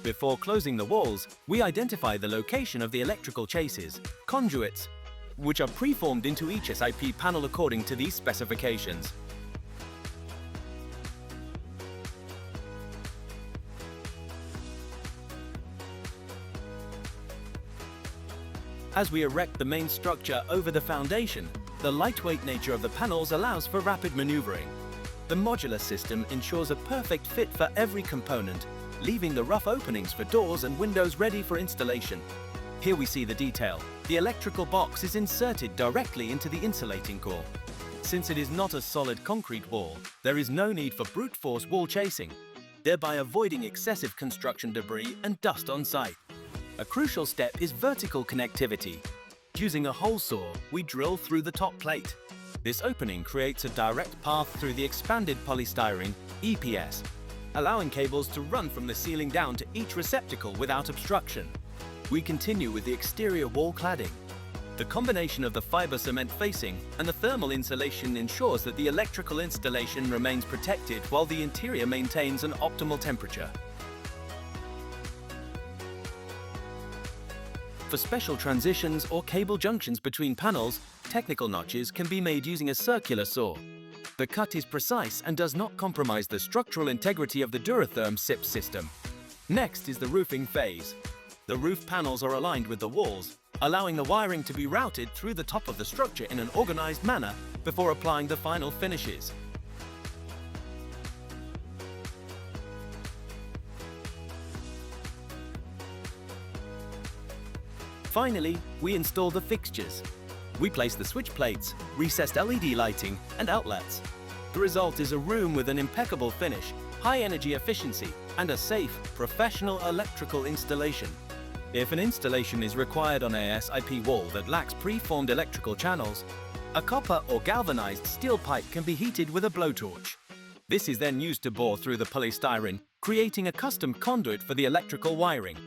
Before closing the walls, we identify the location of the electrical chases, conduits, which are preformed into each SIP panel according to these specifications. As we erect the main structure over the foundation, the lightweight nature of the panels allows for rapid maneuvering. The modular system ensures a perfect fit for every component, leaving the rough openings for doors and windows ready for installation. Here we see the detail. The electrical box is inserted directly into the insulating core. Since it is not a solid concrete wall, there is no need for brute force wall chasing, thereby avoiding excessive construction debris and dust on site. A crucial step is vertical connectivity. Using a hole saw, we drill through the top plate. This opening creates a direct path through the expanded polystyrene, EPS, allowing cables to run from the ceiling down to each receptacle without obstruction. We continue with the exterior wall cladding. The combination of the fiber cement facing and the thermal insulation ensures that the electrical installation remains protected while the interior maintains an optimal temperature. For special transitions or cable junctions between panels, technical notches can be made using a circular saw. The cut is precise and does not compromise the structural integrity of the DurathermSIPs system. Next is the roofing phase. The roof panels are aligned with the walls, allowing the wiring to be routed through the top of the structure in an organized manner before applying the final finishes. Finally, we install the fixtures. We place the switch plates, recessed LED lighting, and outlets. The result is a room with an impeccable finish, high energy efficiency, and a safe, professional electrical installation. If an installation is required on a SIP wall that lacks preformed electrical channels, a copper or galvanized steel pipe can be heated with a blowtorch. This is then used to bore through the polystyrene, creating a custom conduit for the electrical wiring.